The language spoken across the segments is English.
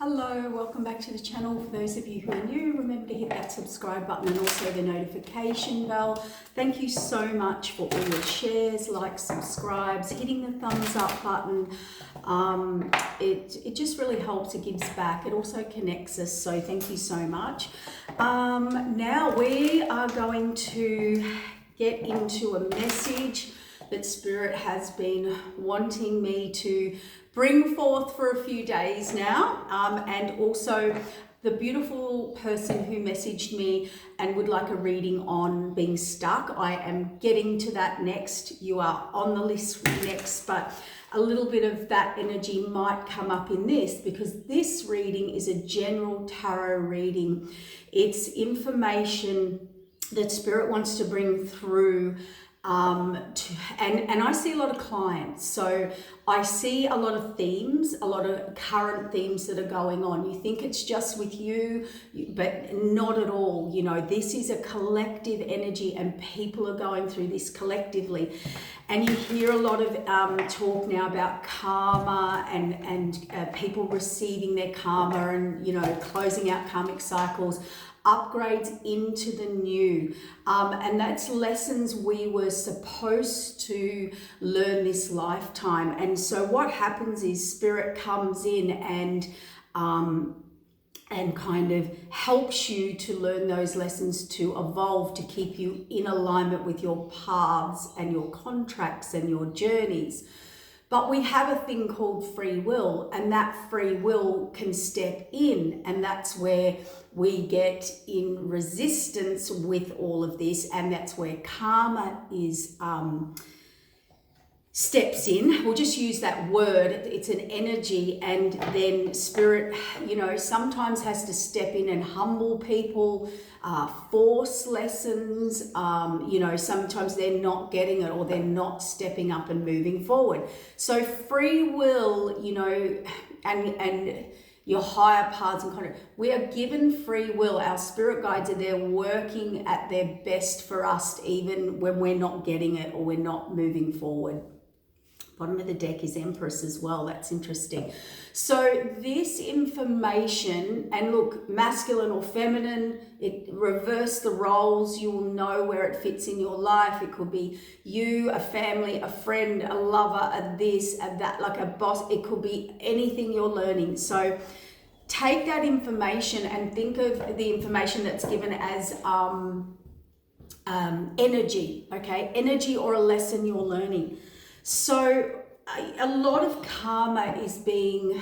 Hello, welcome back to the channel. For those of you who are new, remember to hit that subscribe button and also the notification bell. Thank you so much for all your shares, likes, subscribes, hitting the thumbs up button. It just really helps, it gives back. It also connects us, so thank you so much. Now we are going to get into a message that Spirit has been wanting me to bring forth for a few days now, and also the beautiful person who messaged me and would like a reading on being stuck. I am getting to that next. You are on the list next, but a little bit of that energy might come up in this because this reading is a general tarot reading. It's information that Spirit wants to bring through and I see a lot of clients, so I see a lot of themes, a lot of current themes that are going on. You think it's just with you, but not at all. You know, this is a collective energy and people are going through this collectively. And you hear a lot of talk now about karma and people receiving their karma and, you know, closing out karmic cycles, upgrades into the new, and that's lessons we were supposed to learn this lifetime. And so what happens is Spirit comes in and kind of helps you to learn those lessons, to evolve, to keep you in alignment with your paths and your contracts and your journeys. But we have a thing called free will, and that free will can step in, and that's where we get in resistance with all of this, and that's where karma is steps in. We'll just use that word. It's an energy, and then Spirit, you know, sometimes has to step in and humble people, force lessons. You know, sometimes they're not getting it or they're not stepping up and moving forward. So free will, you know, and your higher paths and content, we are given free will. Our spirit guides are there working at their best for us, even when we're not getting it or we're not moving forward. Bottom of the deck is Empress as well. That's interesting. So this information, and look, masculine or feminine, it reverse the roles. You will know where it fits in your life. It could be you, a family, a friend, a lover, a this, a that, like a boss. It could be anything you're learning. So take that information and think of the information that's given as energy, okay? Energy or a lesson you're learning. So a lot of karma is being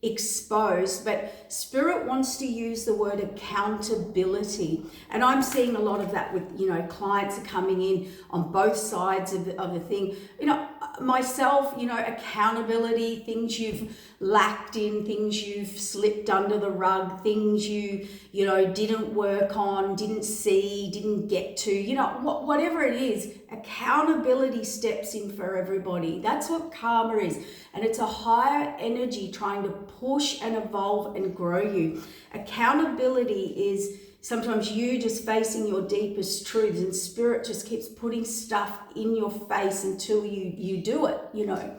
exposed, but Spirit wants to use the word accountability. And I'm seeing a lot of that with, you know, clients are coming in on both sides of the thing. You know, myself, you know, accountability, things you've lacked in, things you've slipped under the rug, things you know, didn't work on, didn't see, didn't get to, you know, whatever it is, accountability steps in for everybody. That's what karma is. And it's a higher energy trying to push and evolve and grow you. Accountability is sometimes you just facing your deepest truths, and Spirit just keeps putting stuff in your face until you do it, you know.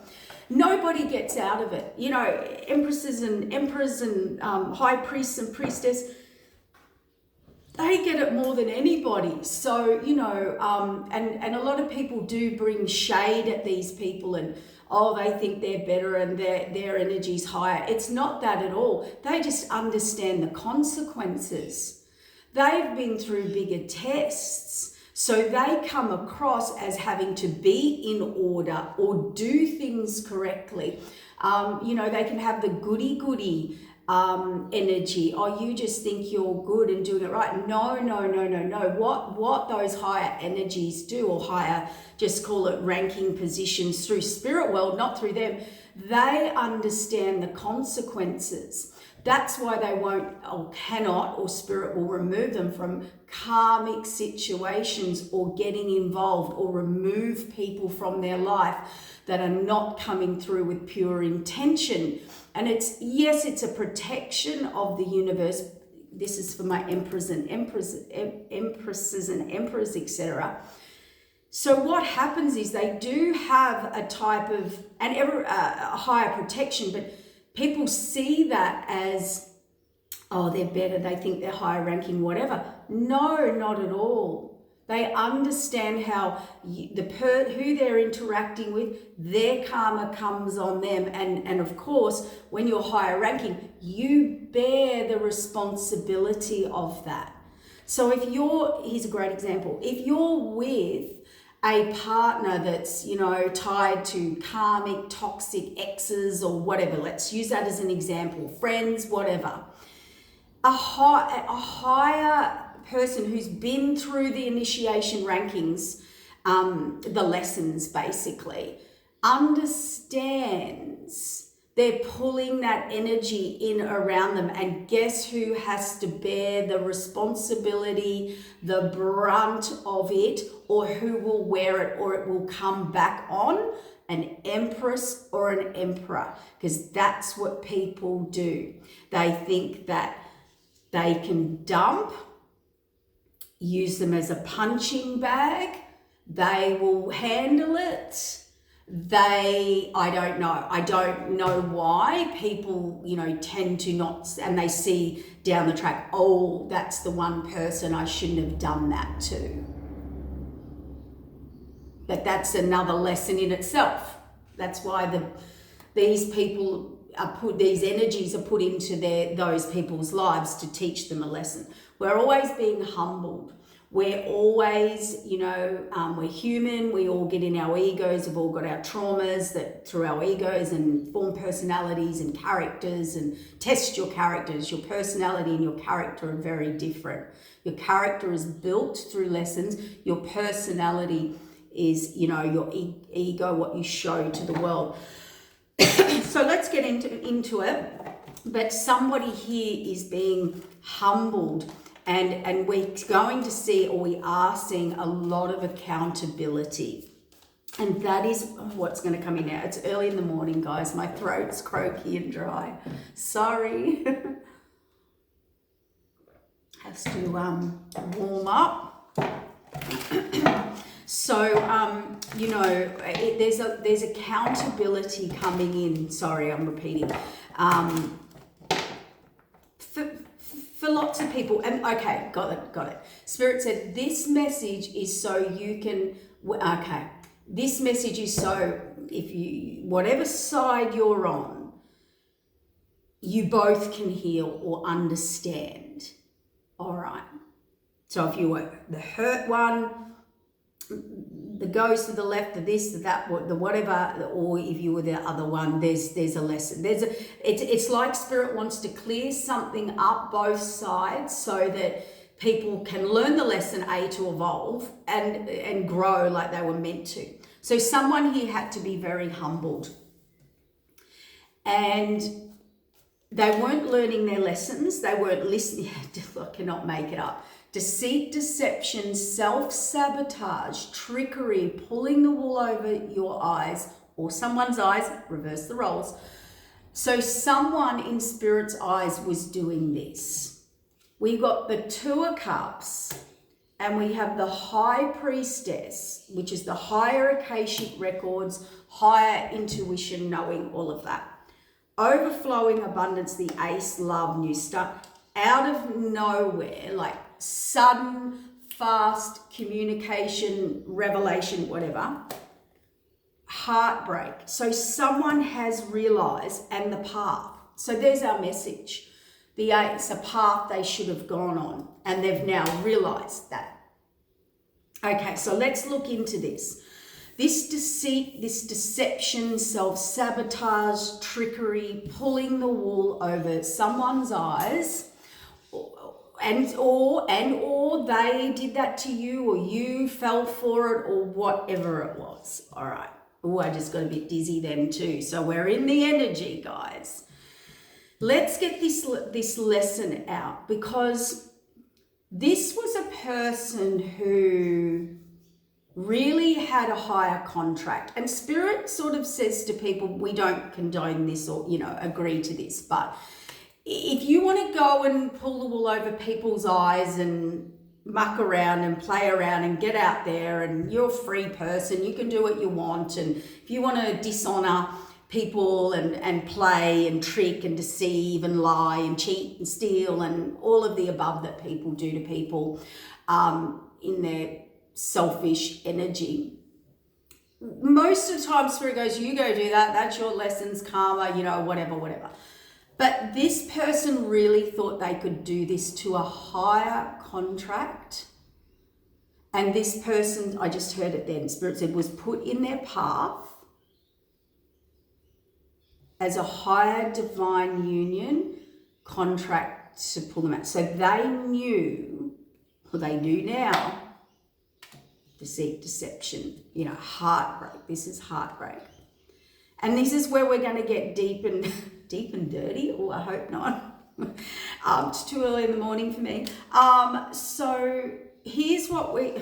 Nobody gets out of it. You know, empresses and emperors and high priests and priestess, they get it more than anybody. So, you know, and a lot of people do bring shade at these people and, oh, they think they're better and their energy's higher. It's not that at all. They just understand the consequences. They've been through bigger tests. So they come across as having to be in order or do things correctly. You know, they can have the goody-goody energy. Oh, you just think you're good and doing it right. No. What those higher energies do, or higher, just call it ranking positions through spirit world, not through them, they understand the consequences. That's why they won't or cannot, or Spirit will remove them from karmic situations or getting involved or remove people from their life that are not coming through with pure intention. And it's, yes, it's a protection of the universe. This is for my emperors and empresses and emperors, etc. So what happens is they do have a type of, a higher protection, but people see that as, oh, they're better, they think they're higher ranking, whatever. No, not at all. They understand how who they're interacting with, their karma comes on them. And of course, when you're higher ranking, you bear the responsibility of that. So here's a great example. If you're with a partner that's, tied to karmic, toxic exes or whatever, let's use that as an example, friends, whatever. A higher person who's been through the initiation rankings, the lessons basically, understands they're pulling that energy in around them, and guess who has to bear the responsibility, the brunt of it, or who will wear it, or it will come back on? An empress or an emperor, because that's what people do. They think that they can dump, use them as a punching bag, they will handle it. I don't know why people, tend to not, and they see down the track, oh, that's the one person I shouldn't have done that to. But that's another lesson in itself. That's why these energies are put into those people's lives to teach them a lesson. We're always being humbled. We're always, we're human. We all get in our egos. We've all got our traumas that through our egos and form personalities and characters and test your characters. Your personality and your character are very different. Your character is built through lessons. Your personality is, your ego, what you show to the world. So let's get into it. But somebody here is being humbled. And we're going to see, or we are seeing, a lot of accountability. And that is what's going to come in now. It's early in the morning, guys. My throat's croaky and dry. Sorry. Has to warm up. So, there's accountability coming in. Sorry, I'm repeating. For lots of people, and okay, got it. Spirit said, this message is so you can, this message is so if you, whatever side you're on, you both can heal or understand. All right. So if you were the hurt one, the ghost to the left, the this, the that, the whatever, or if you were the other one, there's a lesson. It's like Spirit wants to clear something up both sides so that people can learn the lesson, to evolve and grow like they were meant to. So someone here had to be very humbled, and they weren't learning their lessons. They weren't listening. I cannot make it up. Deceit, deception, self-sabotage, trickery, pulling the wool over your eyes or someone's eyes, reverse the roles. So someone in Spirit's eyes was doing this. We got the Two of Cups and we have the High Priestess, which is the higher Akashic records, higher intuition, knowing, all of that. Overflowing abundance, the Ace, love, new stuff. Out of nowhere, like sudden, fast communication, revelation, whatever, heartbreak. So someone has realized, and the path. So there's our message. The Ace, a path they should have gone on, and they've now realized that. Okay, so let's look into this. This deceit, this deception, self-sabotage, trickery, pulling the wool over someone's eyes, or they did that to you, or you fell for it, or whatever it was. All right. Oh, I just got a bit dizzy then too. So we're in the energy, guys. Let's get this lesson out, because this was a person who really had a higher contract, and Spirit sort of says to people, we don't condone this or, agree to this, but if you want to go and pull the wool over people's eyes and muck around and play around and get out there, and you're a free person, you can do what you want, and if you want to dishonor people and play and trick and deceive and lie and cheat and steal and all of the above that people do to people in their selfish energy. Most of the time Spirit goes, you go do that, that's your lessons, karma, you know, whatever. But this person really thought they could do this to a higher contract. And this person, I just heard it then, Spirit said, was put in their path as a higher divine union contract to pull them out. So they knew, or they do now, deceit, deception, you know, heartbreak. This is heartbreak. And this is where we're going to get deep and dirty. Oh, I hope not. It's too early in the morning for me. So here's what we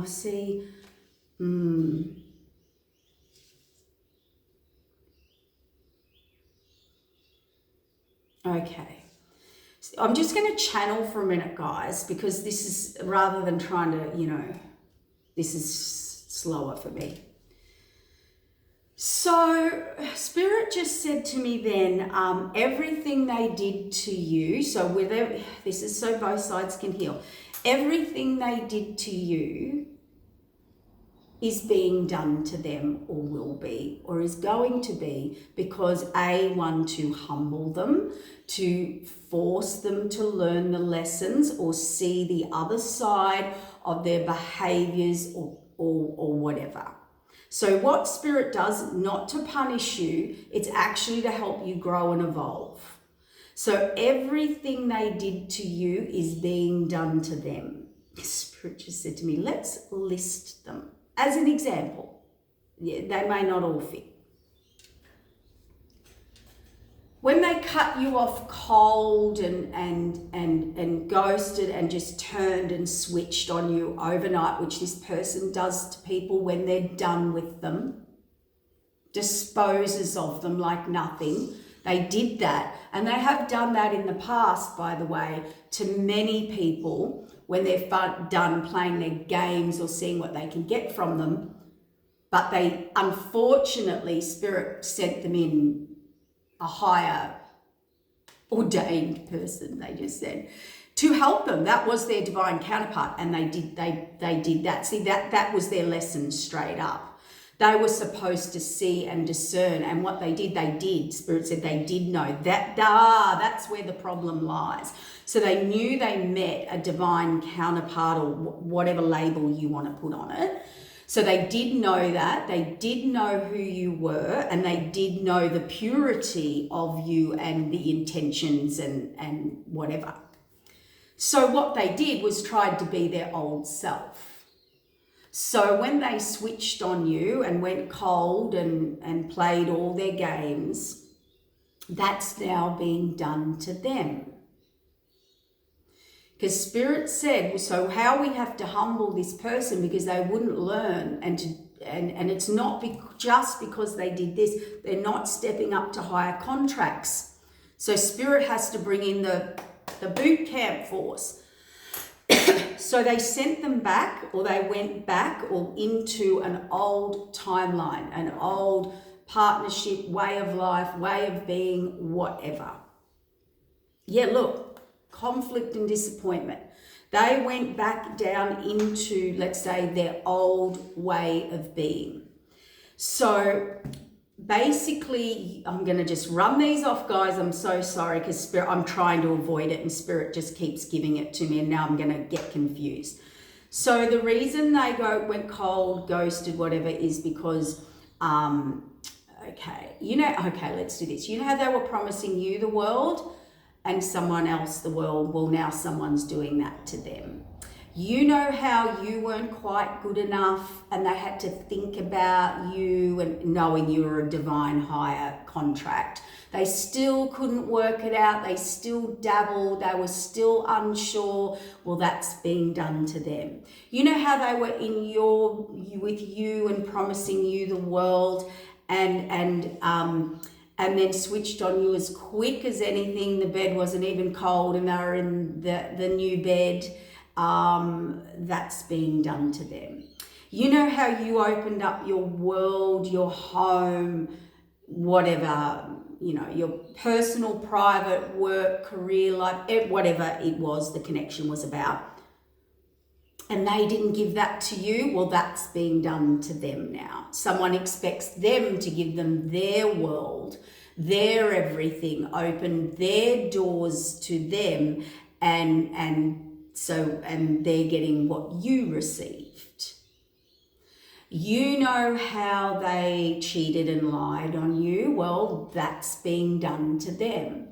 see. Okay. So I'm just going to channel for a minute, guys, because this is, rather than trying to, you know, this is slower for me. So Spirit just said to me then, everything they did to you, so this is so both sides can heal. Everything they did to you is being done to them, or will be, or is going to be, because want to humble them, to force them to learn the lessons or see the other side of their behaviors or whatever. So what Spirit does, not to punish you, it's actually to help you grow and evolve. So everything they did to you is being done to them. Spirit just said to me, let's list them as an example. Yeah, they may not all fit. When they cut you off cold and ghosted and just turned and switched on you overnight, which this person does to people when they're done with them, disposes of them like nothing, they did that. And they have done that in the past, by the way, to many people when they're done playing their games or seeing what they can get from them. But they, unfortunately, Spirit sent them in a higher ordained person, they just said, to help them. That was their divine counterpart, and they did that. See, that was their lesson straight up. They were supposed to see and discern, and what they did. Spirit said they did know that. That's where the problem lies. So they knew they met a divine counterpart, or whatever label you want to put on it. So they did know that, they did know who you were, and they did know the purity of you and the intentions and whatever. So what they did was tried to be their old self. So when they switched on you and went cold and played all their games, that's now being done to them. Because Spirit said, so how we have to humble this person because they wouldn't learn, and it's not just because they did this, they're not stepping up to higher contracts. So Spirit has to bring in the boot camp force. So they sent them back, or they went back, or into an old timeline, an old partnership, way of life, way of being, whatever. Yeah, look. Conflict and disappointment. They went back down into, let's say, their old way of being. So basically, I'm going to just run these off, guys. I'm so sorry, because Spirit, I'm trying to avoid it, and Spirit just keeps giving it to me, and now I'm going to get confused. So the reason they went cold, ghosted, whatever, is because, let's do this. You know how they were promising you the world? And someone else the world, well, now someone's doing that to them. You know how you weren't quite good enough, and they had to think about you, and knowing you were a divine higher contract. They still couldn't work it out. They still dabbled. They were still unsure. Well, that's being done to them. You know how they were with you and promising you the world, and then switched on you as quick as anything. The bed wasn't even cold, and they were in the new bed. That's being done to them. You know how you opened up your world, your home, whatever, your personal, private, work, career life, whatever it was, the connection was about. And they didn't give that to you, well, that's being done to them now. Someone expects them to give them their world, their everything, open their doors to them, and they're getting what you received. You know how they cheated and lied on you, well, that's being done to them.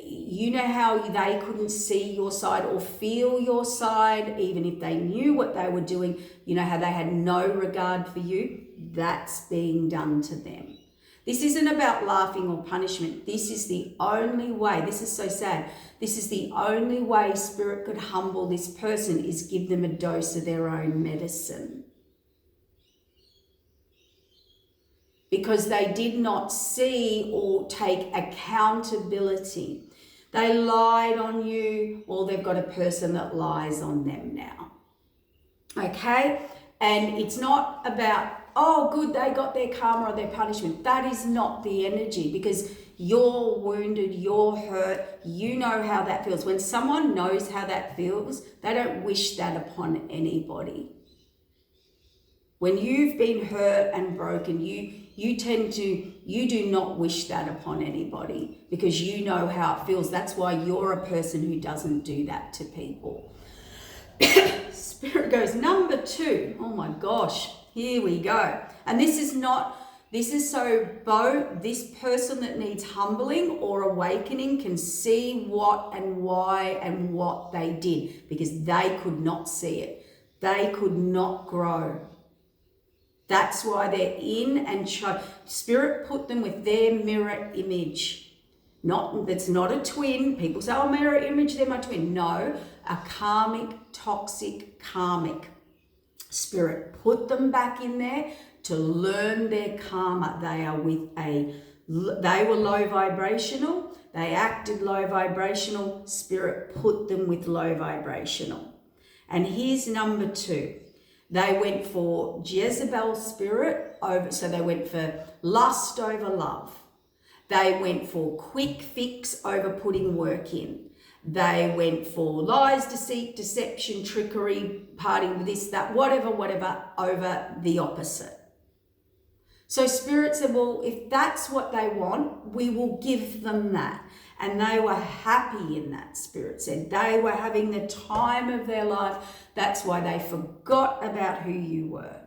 You know how they couldn't see your side or feel your side, even if they knew what they were doing. You know how they had no regard for you? That's being done to them. This isn't about laughing or punishment. This is the only way. This is so sad. This is the only way Spirit could humble this person, is give them a dose of their own medicine. Because they did not see or take accountability. They lied on you, well, they've got a person that lies on them now. Okay? And it's not about, oh, good, they got their karma or their punishment. That is not the energy, because you're wounded, you're hurt, you know how that feels. When someone knows how that feels, they don't wish that upon anybody. When you've been hurt and broken, you do not wish that upon anybody, because you know how it feels. That's why you're a person who doesn't do that to people. Spirit goes, number 2. Oh my gosh, here we go. And this is so both this person that needs humbling or awakening can see what and why and what they did, because they could not see it. They could not grow. That's why they're in and Spirit put them with their mirror image. That's not a twin. People say, oh, mirror image, they're my twin. No, a karmic, toxic karmic. Spirit put them back in there to learn their karma. They were low vibrational. They acted low vibrational. Spirit put them with low vibrational. And here's number 2. They went for Jezebel spirit so they went for lust over love. They went for quick fix over putting work in. They went for lies, deceit, deception, trickery, parting with this, that, whatever, over the opposite. So Spirit said, well, if that's what they want, we will give them that. And they were happy in that, Spirit said. They were having the time of their life. That's why they forgot about who you were.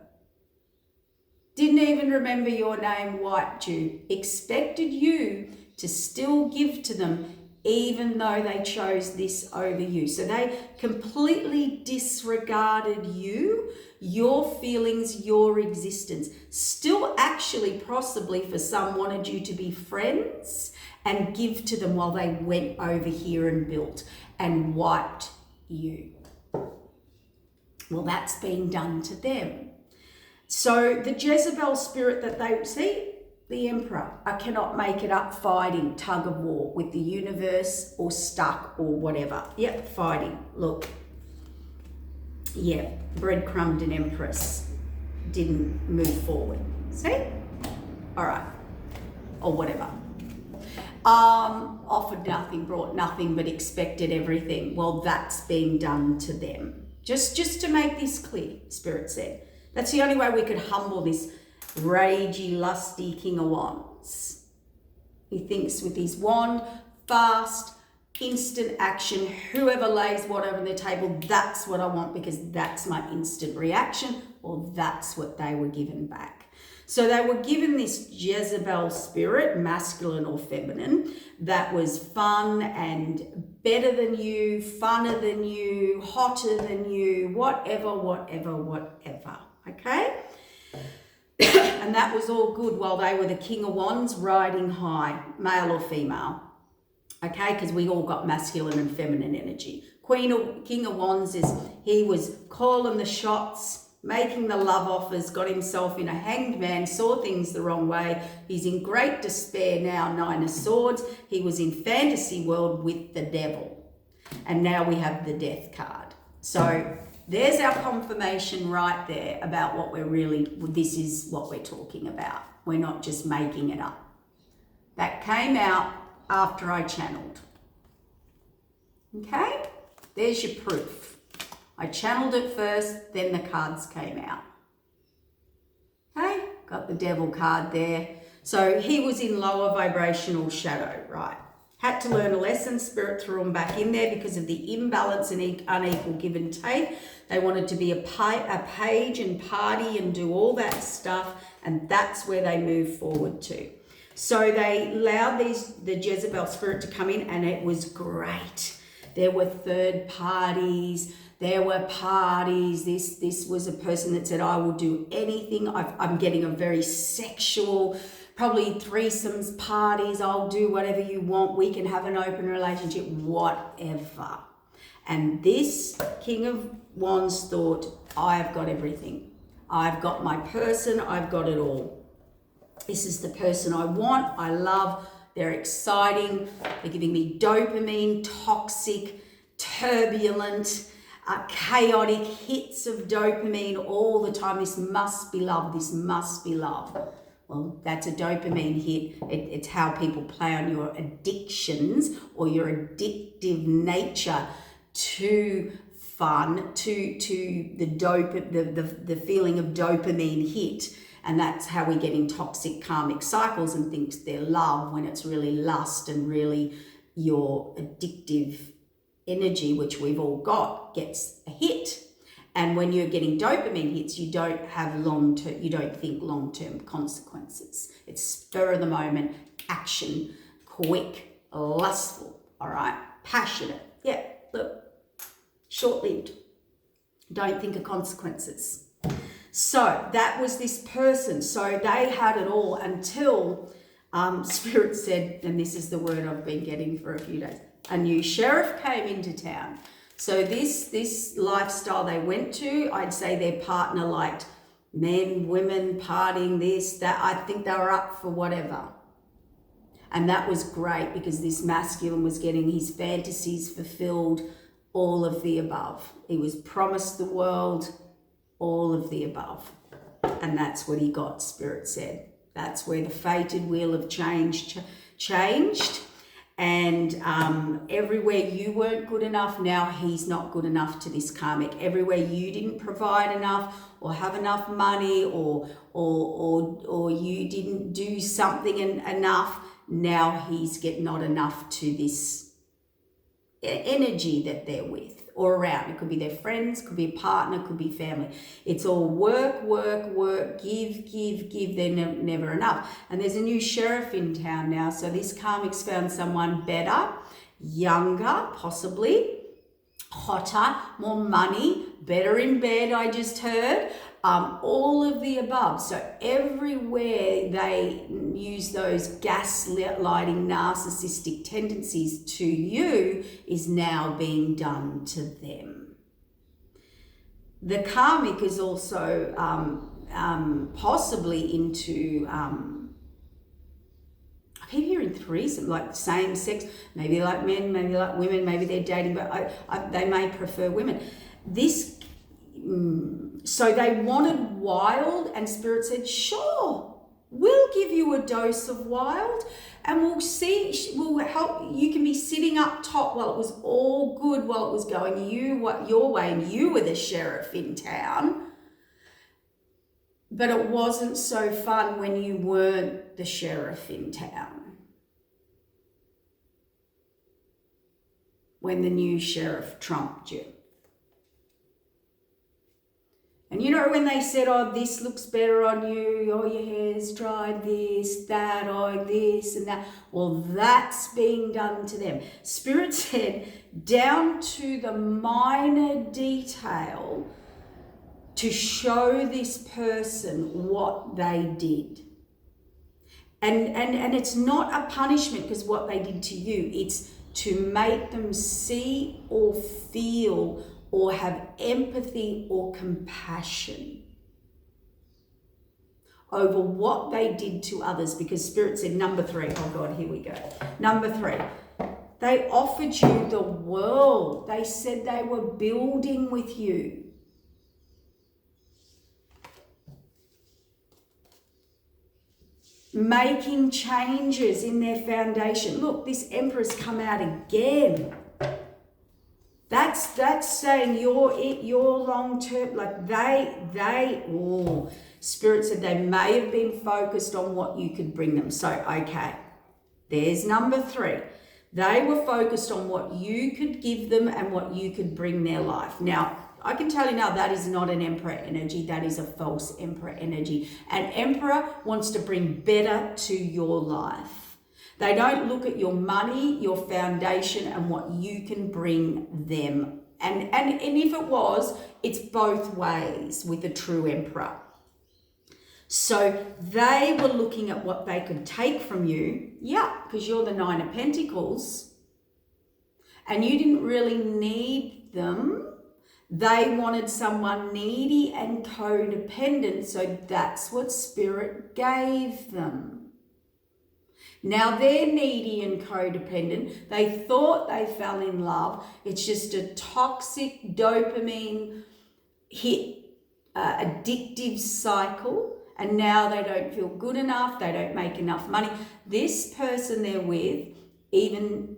Didn't even remember your name, wiped you. Expected you to still give to them, even though they chose this over you. So they completely disregarded you, your feelings, your existence. Still actually possibly for some wanted you to be friends and give to them while they went over here and built and wiped you. Well, that's been done to them. So the Jezebel spirit that they see, the Emperor, I cannot make it up, fighting, tug of war with the universe or stuck or whatever. Yep, fighting. Look. Yeah, breadcrumbed an Empress. Didn't move forward. See? All right. Or whatever. Offered nothing, brought nothing, but expected everything. Well, that's being done to them. Just to make this clear, Spirit said. That's the only way we could humble this ragey, lusty King of Wands. He thinks with his wand, fast, instant action, whoever lays whatever on their table, that's what I want because that's my instant reaction, or that's what they were given back. So they were given this Jezebel spirit, masculine or feminine, that was fun and better than you, funner than you, hotter than you, whatever. Okay? And that was all good while they were the King of Wands riding high, male or female. Okay? Because we all got masculine and feminine energy. King of Wands he was calling the shots, making the love offers, got himself in a hanged man, saw things the wrong way. He's in great despair now, 9 of Swords. He was in fantasy world with the devil. And now we have the Death card. So there's our confirmation right there about what this is what we're talking about. We're not just making it up. That came out after I channeled. Okay? There's your proof. I channeled it first, then the cards came out. Okay? Got the devil card there. So he was in lower vibrational shadow, right? Had to learn a lesson. Spirit threw him back in there because of the imbalance and unequal give and take. They wanted to be a page and party and do all that stuff, and that's where they moved forward to. So they allowed the Jezebel spirit to come in, and it was great. There were third parties. There were parties. This was a person that said, I will do anything. I'm getting a very sexual, probably threesomes, parties. I'll do whatever you want. We can have an open relationship, whatever. And this King of Wands thought, I've got everything. I've got my person. I've got it all. This is the person I want. I love. They're exciting. They're giving me dopamine, toxic, turbulent, chaotic hits of dopamine all the time. This must be love. This must be love. Well, that's a dopamine hit. It's how people play on your addictions or your addictive nature to fun, to the feeling of dopamine hit. And that's how we get in toxic karmic cycles and think they're love when it's really lust and really your addictive energy, which we've all got, gets a hit. And when you're getting dopamine hits, you don't have you don't think long-term consequences. It's spur of the moment, action, quick, lustful, all right, passionate. Yeah, look, short-lived. Don't think of consequences. So that was this person. So they had it all until Spirit said, and this is the word I've been getting for a few days, a new sheriff came into town. So this lifestyle they went to, I'd say their partner liked men, women, partying, this, that. I think they were up for whatever. And that was great because this masculine was getting his fantasies fulfilled, all of the above. He was promised the world, all of the above. And that's what he got, Spirit said. That's where the fated wheel of change changed. And everywhere you weren't good enough, now he's not good enough to this karmic. Everywhere you didn't provide enough or have enough money or you didn't do something enough, now he's not enough to this energy that they're with or around. It could be their friends, could be a partner, could be family. It's all work, work, work, give. They're never enough. And there's a new sheriff in town now. So this karmic's found someone better, younger, possibly, hotter, more money, better in bed, I just heard. All of the above. So everywhere they use those gaslighting narcissistic tendencies to you is now being done to them. The karmic is also possibly into, I keep hearing threesome, like same sex, maybe like men, maybe like women, maybe they're dating, but they may prefer women. So they wanted wild, and Spirit said, sure, we'll give you a dose of wild and we'll help. You can be sitting up top while it was all good, while it was going your way, and you were the sheriff in town. But it wasn't so fun when you weren't the sheriff in town. When the new sheriff trumped you. And you know when they said, oh, this looks better on you, oh, your hair's dried, this, that, oh, this and that. Well, that's being done to them. Spirit said, down to the minor detail, to show this person what they did. And it's not a punishment because what they did to you, it's to make them see or feel or have empathy or compassion over what they did to others. Because Spirit said, number 3, oh God, here we go. Number 3, they offered you the world. They said they were building with you. making changes in their foundation. Look, this Emperor's come out again. That's saying your long term, like Spirit said they may have been focused on what you could bring them. So, okay, there's number 3. They were focused on what you could give them and what you could bring their life. Now, I can tell you now that is not an Emperor energy. That is a false Emperor energy. An Emperor wants to bring better to your life. They don't look at your money, your foundation, and what you can bring them. And if it was, it's both ways with a true Emperor. So they were looking at what they could take from you. Yeah, because you're the 9 of Pentacles. And you didn't really need them. They wanted someone needy and codependent. So that's what Spirit gave them. Now they're needy and codependent. They thought they fell in love. It's just a toxic dopamine hit, addictive cycle. And now they don't feel good enough. They don't make enough money. This person they're with even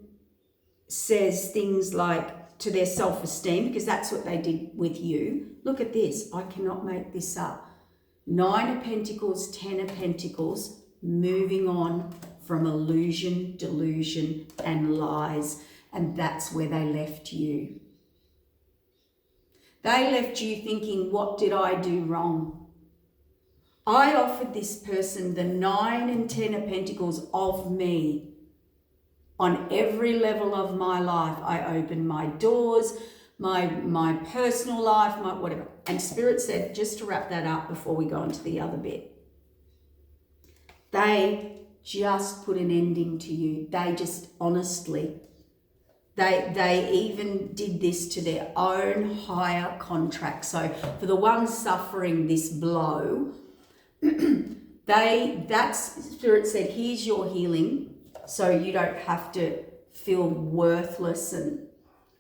says things like to their self-esteem, because that's what they did with you. Look at this. I cannot make this up. 9 of Pentacles, 10 of Pentacles, moving on from illusion, delusion, and lies. And that's where they left you. They left you thinking, what did I do wrong? I offered this person the 9 and 10 of Pentacles of me. On every level of my life, I opened my doors, my personal life, my whatever. And Spirit said, just to wrap that up before we go on to the other bit, they just put an ending to you. They just honestly, they even did this to their own higher contract. So for the ones suffering this blow, that Spirit said, here's your healing, so you don't have to feel worthless and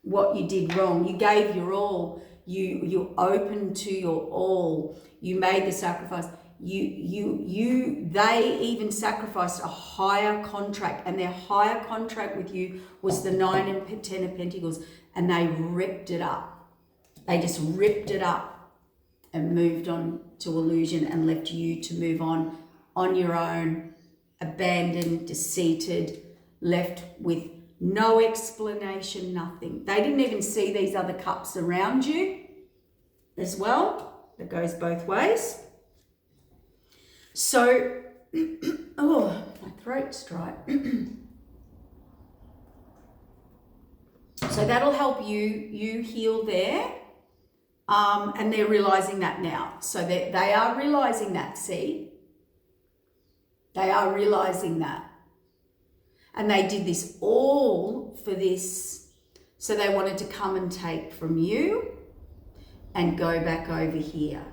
what you did wrong. You gave your all. You opened to your all. You made the sacrifice. They even sacrificed a higher contract, and their higher contract with you was the 9 and 10 of Pentacles, and they ripped it up. They just ripped it up and moved on to illusion and left you to move on your own, abandoned, deceited, left with no explanation, nothing. They didn't even see these other cups around you as well. It goes both ways. So, oh, my throat's dry. So that'll help you heal there. And they're realizing that now. So they are realizing that, see? They are realizing that. And they did this all for this. So they wanted to come and take from you and go back over here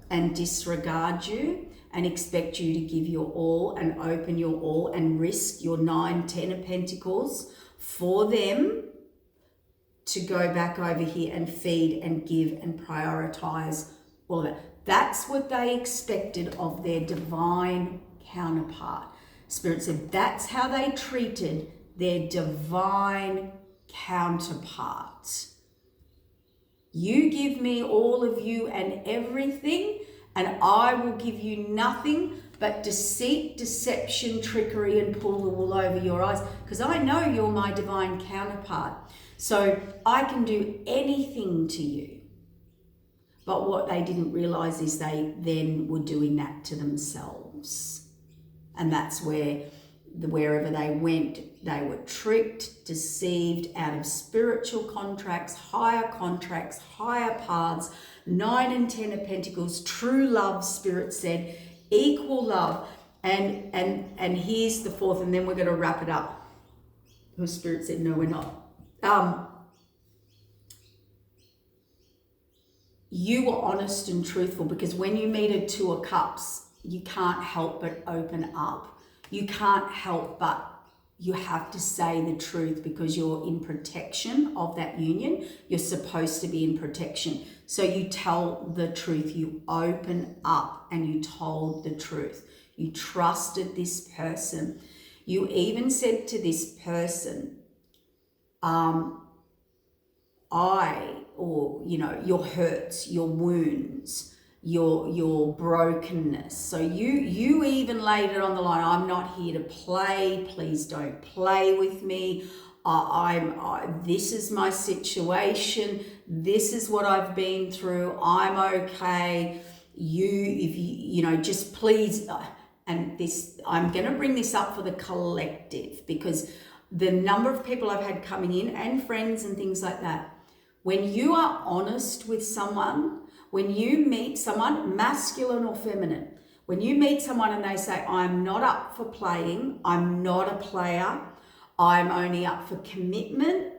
and disregard you and expect you to give your all and open your all and risk your 9, 10 of Pentacles for them to go back over here and feed and give and prioritize all of it. That's what they expected of their divine counterpart. Spirit said that's how they treated their divine counterpart. You give me all of you and everything, and I will give you nothing but deceit, deception, trickery, and pull the wool over your eyes, because I know you're my divine counterpart. So I can do anything to you. But what they didn't realize is they then were doing that to themselves. And that's where, wherever they went, they were tricked, deceived out of spiritual contracts, higher paths, 9 and 10 of Pentacles, true love, Spirit said, equal love. And here's the 4th, and then we're going to wrap it up. The Spirit said, no, we're not. You were honest and truthful, because when you meet a 2 of Cups, you can't help but open up. You can't help but you have to say the truth, because you're in protection of that union. You're supposed to be in protection. So you tell the truth. You open up and you told the truth. You trusted this person. You even said to this person, your hurts, your wounds, your brokenness. So you even laid it on the line. I'm not here to play. Please don't play with me. This is my situation. This is what I've been through. I'm okay. Just please. And this, I'm going to bring this up for the collective, because the number of people I've had coming in and friends and things like that, when you are honest with someone, when you meet someone, masculine or feminine, when you meet someone and they say, I'm not up for playing, I'm not a player, I'm only up for commitment,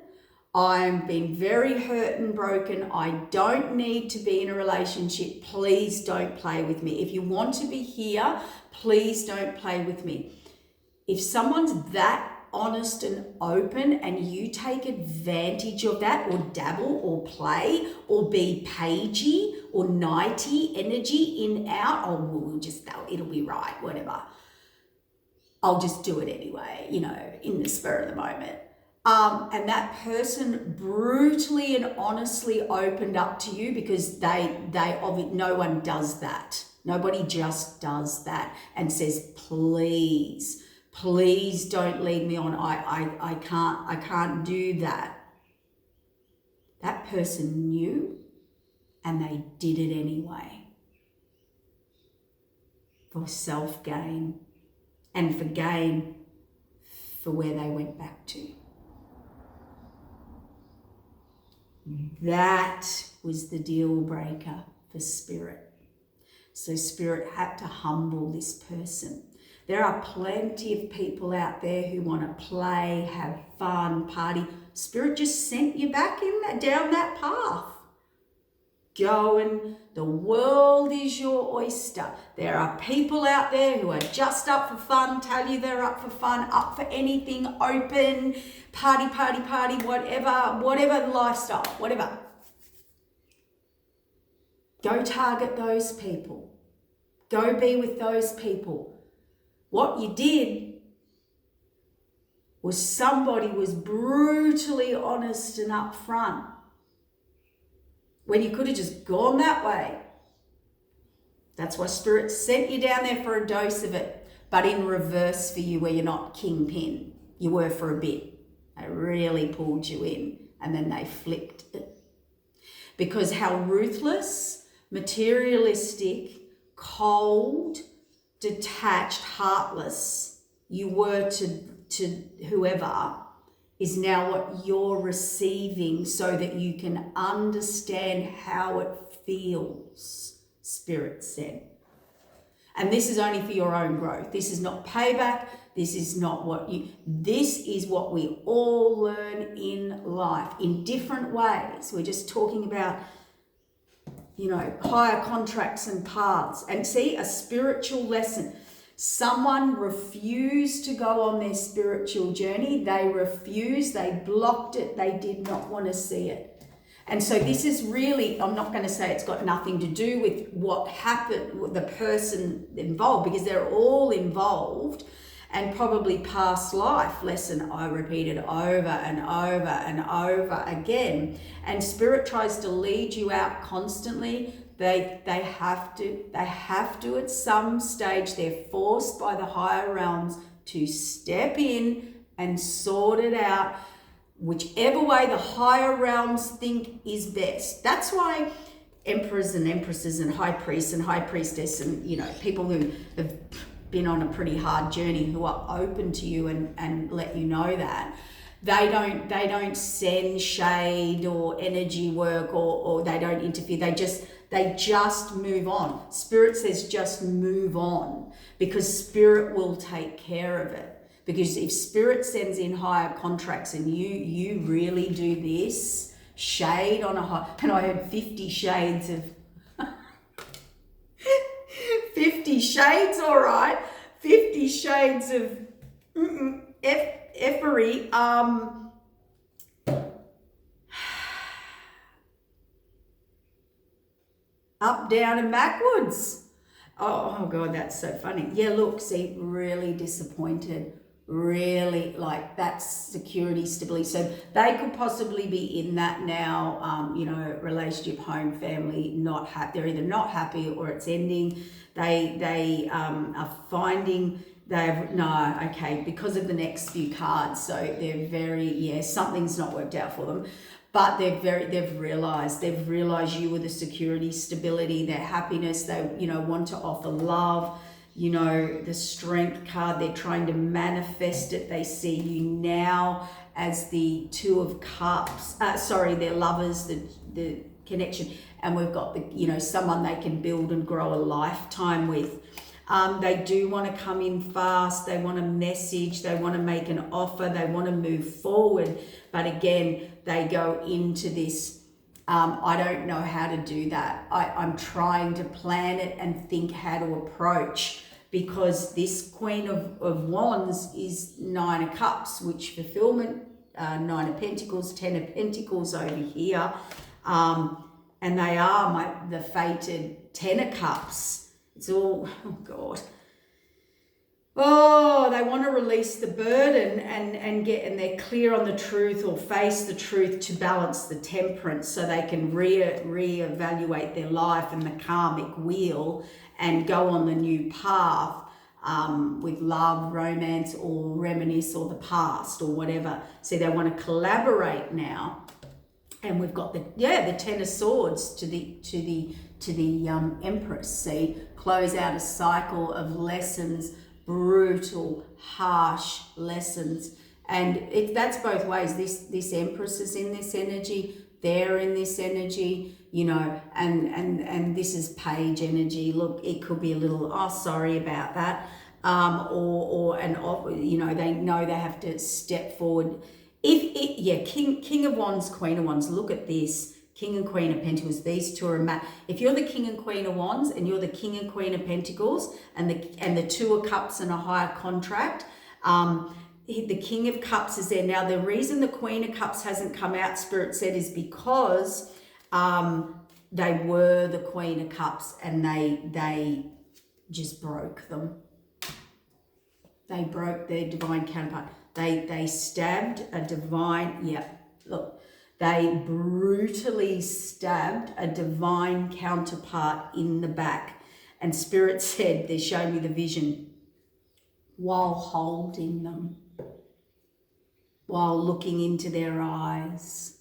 I'm been very hurt and broken, I don't need to be in a relationship, please don't play with me. If you want to be here, please don't play with me. If someone's that honest and open and you take advantage of that, or dabble or play or be pagey or nighty energy in out, it'll be right, whatever, I'll just do it anyway, in the spur of the moment. And that person brutally and honestly opened up to you, because no one does that. Nobody just does that and says, please don't lead me on. I can't do that. That person knew, and they did it anyway, for self-gain and for gain for where they went back to. That was the deal breaker for Spirit. So Spirit had to humble this person. There are plenty of people out there who want to play, have fun, party. Spirit just sent you back down that path. Go, and the world is your oyster. There are people out there who are just up for fun, tell you they're up for fun, up for anything, open, party, whatever lifestyle, whatever. Go target those people. Go be with those people. What you did was somebody was brutally honest and upfront, when you could have just gone that way. That's why Spirit sent you down there for a dose of it, but in reverse for you, where you're not kingpin. You were for a bit. They really pulled you in, and then they flipped it. Because how ruthless, materialistic, cold, detached, heartless you were to whoever, is now what you're receiving, so that you can understand how it feels, Spirit said. And this is only for your own growth. This is not payback. This is what we all learn in life in different ways. We're just talking about, higher contracts and paths. And see, a spiritual lesson. Someone refused to go on their spiritual journey. They refused, they blocked it, they did not want to see it. And so this is really, I'm not going to say it's got nothing to do with what happened with the person involved, because they're all involved, and probably past life lesson I repeated over and over and over again. And Spirit tries to lead you out constantly. They have to at some stage. They're forced by the higher realms to step in and sort it out, whichever way the higher realms think is best. That's why emperors and empresses and high priests and high priestess and people who have been on a pretty hard journey, who are open to you and let you know that they don't send shade or energy work, or they don't interfere. They just move on. Spirit says just move on, because Spirit will take care of it. Because if Spirit sends in higher contracts and you really do this shade on a high, and I heard 50 shades of 50 shades, all right, 50 shades of effery, up, down and backwards. Oh God, that's so funny. Yeah, look, see, really disappointed, really like that's security, stability. So they could possibly be in that now, relationship, home, family, not happy. They're either not happy or it's ending. They are finding because of the next few cards. So they're very, something's not worked out for them. But they've realized you were the security, stability, their happiness. They, want to offer love, the strength card. They're trying to manifest it. They see you now as the Two of Cups. They're lovers, the connection. And we've got someone they can build and grow a lifetime with. They do want to come in fast. They want a message. They want to make an offer. They want to move forward. But again, they go into this, I don't know how to do that. I'm trying to plan it and think how to approach, because this Queen of Wands is 9 of Cups, which fulfillment, 9 of Pentacles, 10 of Pentacles over here. And they are the fated 10 of Cups. It's all, oh God. Oh, they want to release the burden and they're clear on the truth, or face the truth to balance the temperance, so they can reevaluate their life and the karmic wheel and go on the new path with love, romance, or reminisce, or the past, or whatever. See, they want to collaborate now. And we've got the 10 of Swords to the Empress. See, close out a cycle of lessons, brutal, harsh lessons, and that's both ways. This Empress is in this energy, they're in this energy, and this is Page energy. Look, it could be a little, sorry about that, they know they have to step forward. King of Wands, Queen of Wands. Look at this. King and Queen of Pentacles, these two are if you're the King and Queen of Wands and you're the King and Queen of Pentacles and the Two of Cups and a higher contract, the King of Cups is there. Now, the reason the Queen of Cups hasn't come out, Spirit said, is because they were the Queen of Cups and they just broke them. They broke their divine counterpart. They stabbed a divine, they brutally stabbed a divine counterpart in the back. And Spirit said, they showed me the vision, while holding them, while looking into their eyes.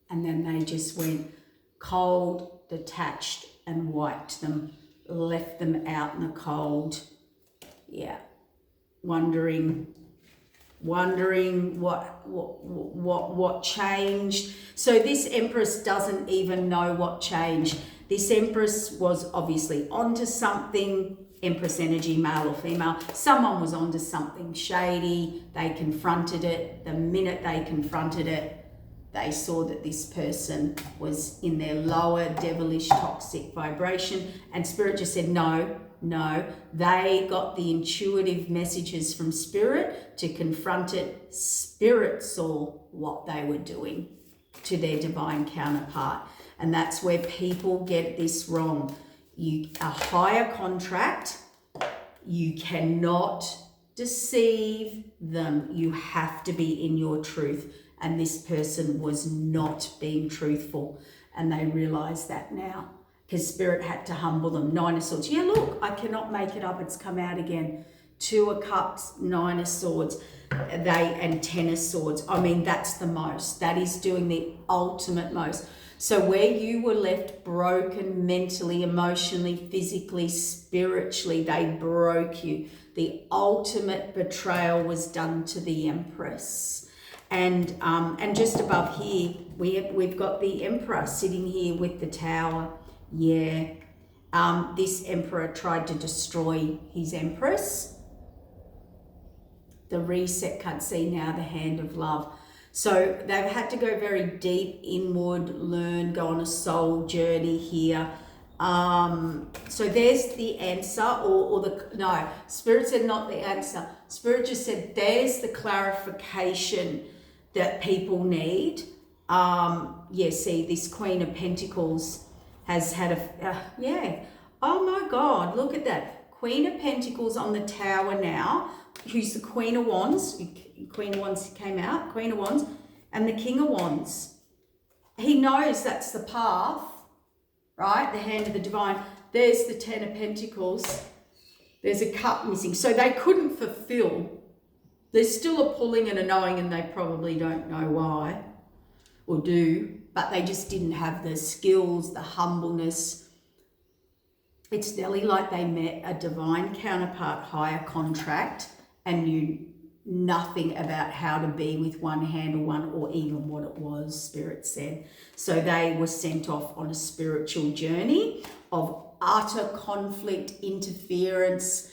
And then they just went cold, detached, and wiped them, left them out in the cold. Yeah, wondering what changed. So this Empress doesn't even know what changed. This Empress was obviously onto something. Empress energy, male or female. Someone was onto something shady. They confronted it. The minute they confronted it, they saw that this person was in their lower, devilish, toxic vibration. And Spirit just said, no. They got the intuitive messages from Spirit to confront it. Spirit saw what they were doing to their divine counterpart. And that's where people get this wrong. A higher contract, you cannot deceive them. You have to be in your truth. And this person was not being truthful. And they realize that now, because Spirit had to humble them. 9 of Swords. Yeah, look, I cannot make it up. It's come out again. 2 of Cups, 9 of Swords, and 10 of Swords. I mean, that's the most. That is doing the ultimate most. So where you were left broken mentally, emotionally, physically, spiritually, they broke you. The ultimate betrayal was done to the Empress. And just above here, we've got the Emperor sitting here with the Tower. Yeah, this Emperor tried to destroy his Empress. The reset card, see now the Hand of Love. So they've had to go very deep inward, learn, go on a soul journey here. So there's the answer, no, Spirit said not the answer. Spirit just said there's the clarification that people need. See, this Queen of Pentacles has had Oh my God, look at that. Queen of Pentacles on the Tower now, who's the Queen of Wands. Queen of Wands came out, Queen of Wands, and the King of Wands. He knows that's the path, right? The hand of the divine. There's the Ten of Pentacles. There's a cup missing. So they couldn't fulfill. There's still a pulling and a knowing, and they probably don't know why or do, but they just didn't have the skills, the humbleness. It's nearly like they met a divine counterpart, higher contract, and knew nothing about how to be with one hand or even what it was, Spirit said. So they were sent off on a spiritual journey of utter conflict, interference,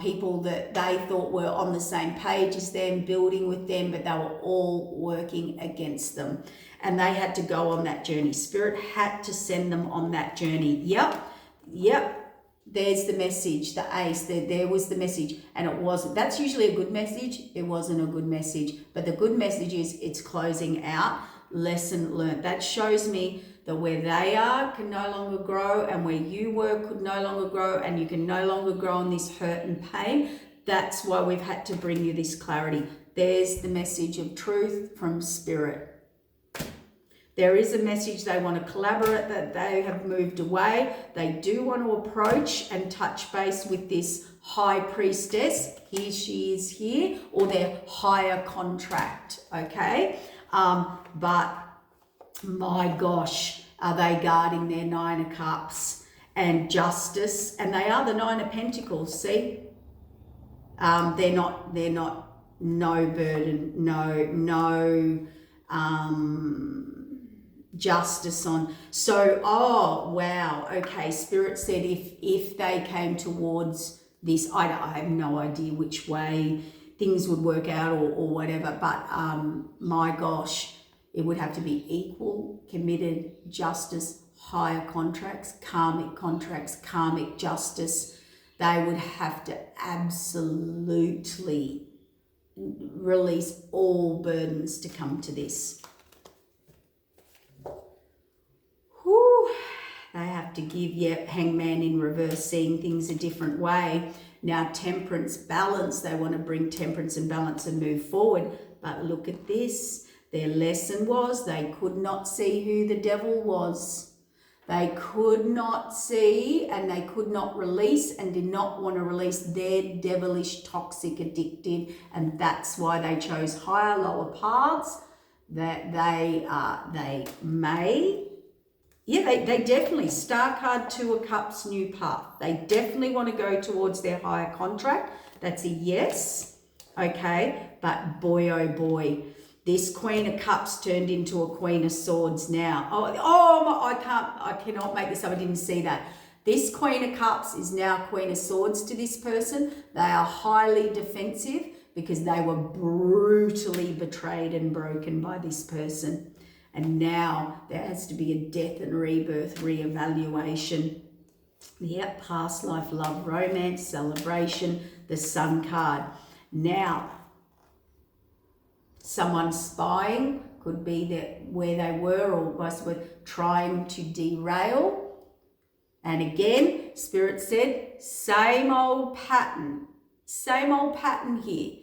people that they thought were on the same page as them, building with them, but they were all working against them. And they had to go on that journey. Spirit had to send them on that journey. Yep. There's the message, the ace, there was the message. And it wasn't, that's usually a good message. It wasn't a good message. But the good message is it's closing out. Lesson learned. That shows me that where they are can no longer grow, and where you were could no longer grow, and you can no longer grow in this hurt and pain. That's why we've had to bring you this clarity. There's the message of truth from Spirit. There is a message they want to collaborate, that they have moved away. They do want to approach and touch base with this high priestess. Here she is here, or their higher contract, okay? But my gosh, are they guarding their Nine of Cups and Justice? And they are the Nine of Pentacles, see? They're not no burden, no justice on. So, oh wow, okay, Spirit said if they came towards this, I have no idea which way things would work out or whatever, but my gosh, it would have to be equal, committed, justice, higher contracts, karmic justice. They would have to absolutely release all burdens to come to this. They have to give, Hangman in reverse, seeing things a different way. Now, temperance, balance, they want to bring temperance and balance and move forward. But look at this. Their lesson was they could not see who the devil was. They could not see, and they could not release, and did not want to release their devilish, toxic, addictive, and that's why they chose higher, lower paths. That they may. Yeah, they definitely, Star card, Two of Cups, new path. They definitely want to go towards their higher contract. That's a yes. Okay, but boy, oh boy, this Queen of Cups turned into a Queen of Swords now. I cannot make this up. I didn't see that. This Queen of Cups is now Queen of Swords to this person. They are highly defensive because they were brutally betrayed and broken by this person. And now there has to be a death and rebirth, reevaluation. Yep, past life, love, romance, celebration, the Sun card. Now, someone spying, could be that where they were, or vice versa, trying to derail. And again, Spirit said, same old pattern here.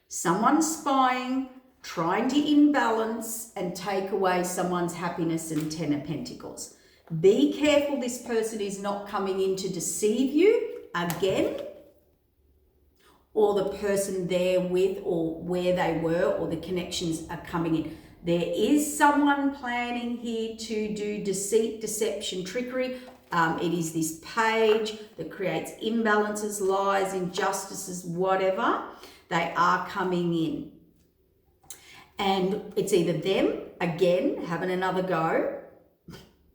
Someone spying, trying to imbalance and take away someone's happiness, and Ten of Pentacles. Be careful this person is not coming in to deceive you again, or the person they're with, or where they were, or the connections are coming in. There is someone planning here to do deceit, deception, trickery. It is this page that creates imbalances, lies, injustices, whatever. They are coming in. And it's either them, again, having another go,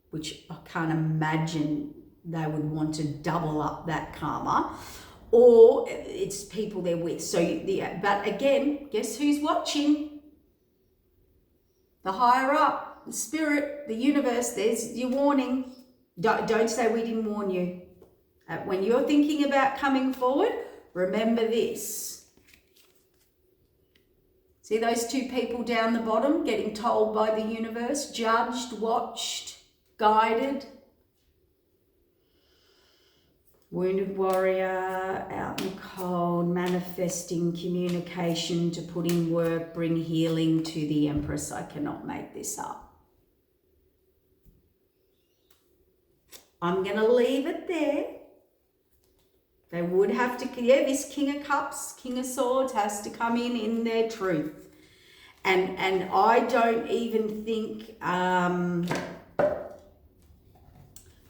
which I can't imagine they would want to double up that karma, or it's people they're with. So, but again, guess who's watching? The higher up, the Spirit, the universe. There's your warning. Don't say we didn't warn you. When you're thinking about coming forward, remember this. See those two people down the bottom getting told by the universe, judged, watched, guided? Wounded warrior, out in the cold, manifesting communication to put in work, bring healing to the Empress. I cannot make this up. I'm going to leave it there. They would have to, yeah, this King of Cups, King of Swords has to come in their truth. And I don't even think,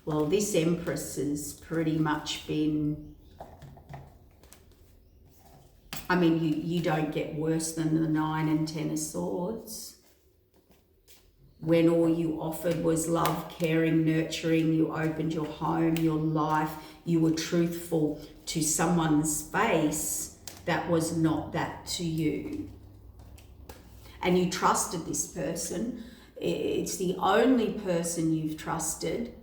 well, this Empress has pretty much been, I mean, you don't get worse than the 9 and 10 of Swords. When all you offered was love, caring, nurturing, you opened your home, your life, you were truthful to someone's face that was not that to you. And you trusted this person. It's the only person you've trusted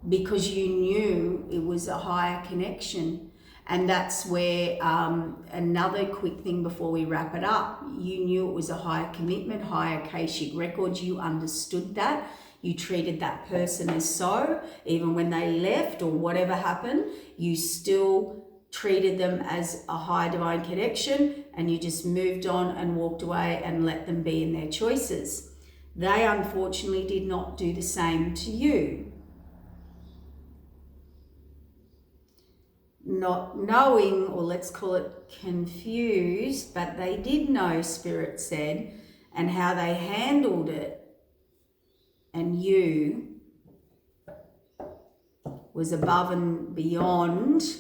because you knew it was a higher connection. And that's where, another quick thing before we wrap it up, you knew it was a higher commitment, higher Akashic records, you understood that. You treated that person as so, even when they left or whatever happened, you still treated them as a high divine connection, and you just moved on and walked away and let them be in their choices. They unfortunately did not do the same to you. Not knowing, or let's call it confused, but they did know, Spirit said, and how they handled it. And you was above and beyond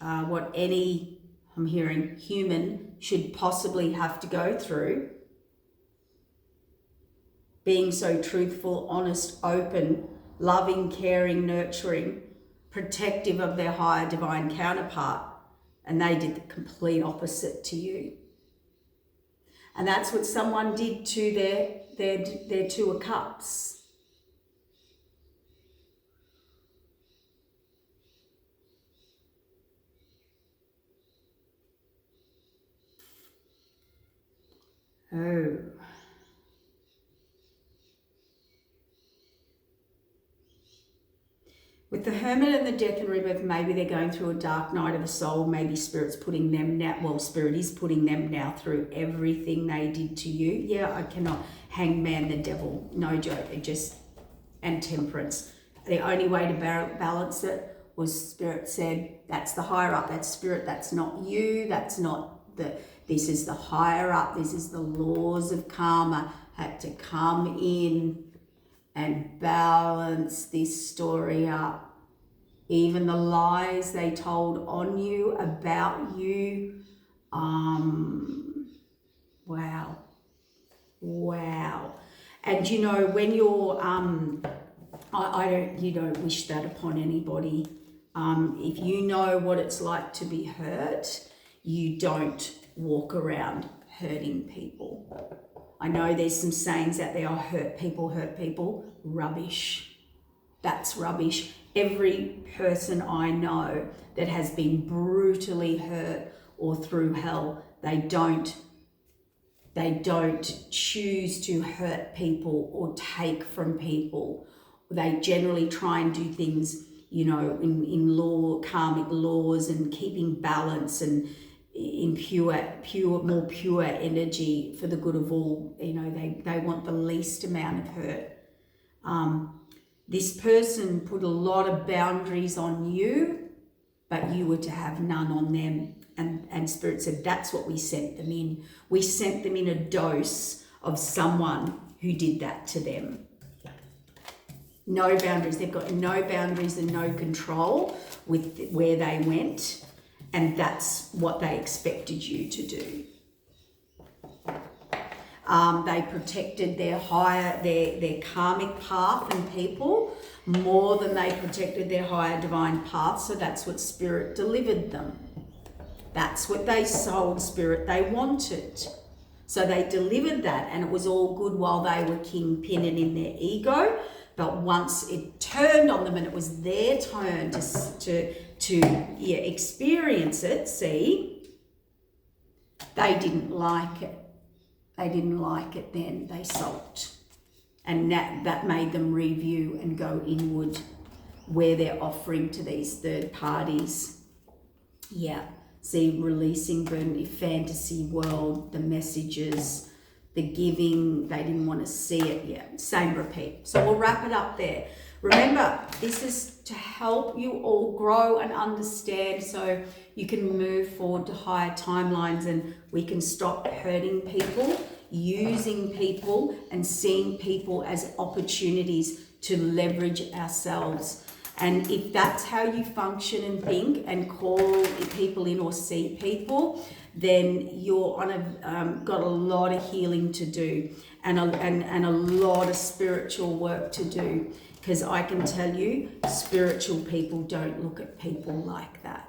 what any, I'm hearing, human should possibly have to go through. Being so truthful, honest, open, loving, caring, nurturing, protective of their higher divine counterpart, and they did the complete opposite to you. And that's what someone did to their 2 of Cups. Oh. With the Hermit and the Death and Rebirth, maybe they're going through a dark night of the soul. Maybe Spirit's putting them now, well, Spirit is putting them now through everything they did to you. Yeah, I cannot. Hangman, the devil, no joke. It just, and Temperance. The only way to balance it was Spirit said, that's the higher up, that's Spirit, that's not you, that's not this is the higher up, this is the laws of karma, had to come in and balance this story up. Even the lies they told on you, about you, wow. And you know, when you're, you don't wish that upon anybody. If you know what it's like to be hurt, you don't walk around hurting people. I know there's some sayings out there, hurt people. Rubbish. That's rubbish. Every person I know that has been brutally hurt or through hell, they don't choose to hurt people or take from people. They generally try and do things, you know, in law, karmic laws, and keeping balance and in more pure energy for the good of all. You know, they want the least amount of hurt. This person put a lot of boundaries on you, but you were to have none on them. And Spirit said, that's what we sent them in. We sent them in a dose of someone who did that to them. No boundaries. They've got no boundaries and no control with where they went. And that's what they expected you to do. They protected their karmic path and people more than they protected their higher divine path. So that's what Spirit delivered them. That's what they sold Spirit they wanted. So they delivered that, and it was all good while they were kingpin and in their ego. But once it turned on them and it was their turn to experience it, see, they didn't like it. They didn't like it then. They sulked. And that made them review and go inward. where they're offering to these third parties. Yeah, see, releasing burden, fantasy world, the messages, the giving, they didn't want to see it. Yeah, same repeat. So we'll wrap it up there. Remember, this is to help you all grow and understand so you can move forward to higher timelines and we can stop hurting people, using people and seeing people as opportunities to leverage ourselves. And if that's how you function and think and call people in or see people, then you're on got a lot of healing to do and a lot of spiritual work to do. Because I can tell you, spiritual people don't look at people like that.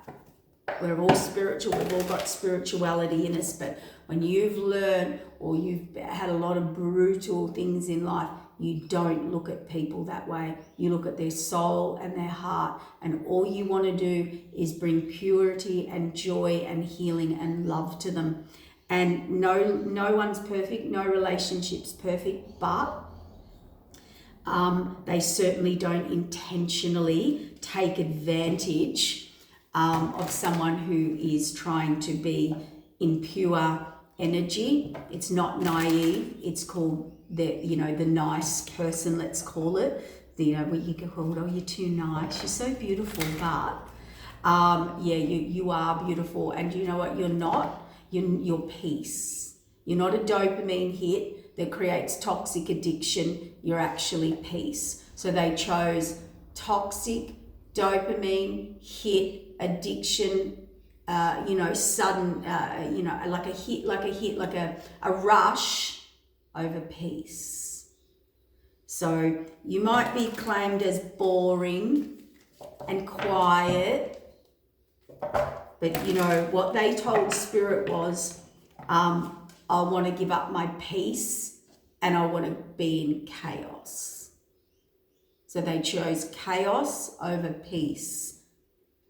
We're all spiritual, we've all got spirituality in us, but when you've learned or you've had a lot of brutal things in life, you don't look at people that way. You look at their soul and their heart, and all you want to do is bring purity and joy and healing and love to them. And no one's perfect, no relationship's perfect, but they certainly don't intentionally take advantage of someone who is trying to be in pure energy. It's not naive. It's called the nice person, let's call it. Where you get called, oh, you're too nice. You're so beautiful, but you are beautiful. And you know what? You're not. You're peace. You're not a dopamine hit that creates toxic addiction. You're actually peace. So they chose toxic, dopamine, hit, addiction, sudden, like a rush over peace. So you might be claimed as boring and quiet, but what they told Spirit was, I want to give up my peace and I want to be in chaos. So they chose chaos over peace.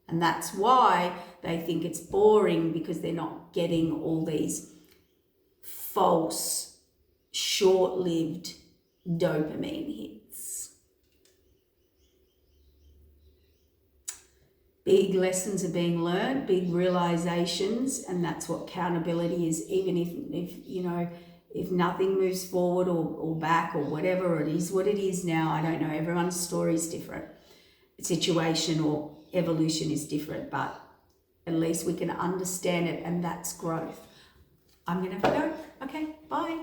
And that's why they think it's boring, because they're not getting all these false, short-lived dopamine hits. Big lessons are being learned, big realizations, and that's what accountability is. Even if nothing moves forward or back or whatever, it is what it is now. I don't know, everyone's story is different. Situation or evolution is different, but at least we can understand it, and that's growth. I'm going to have to go. Okay, bye.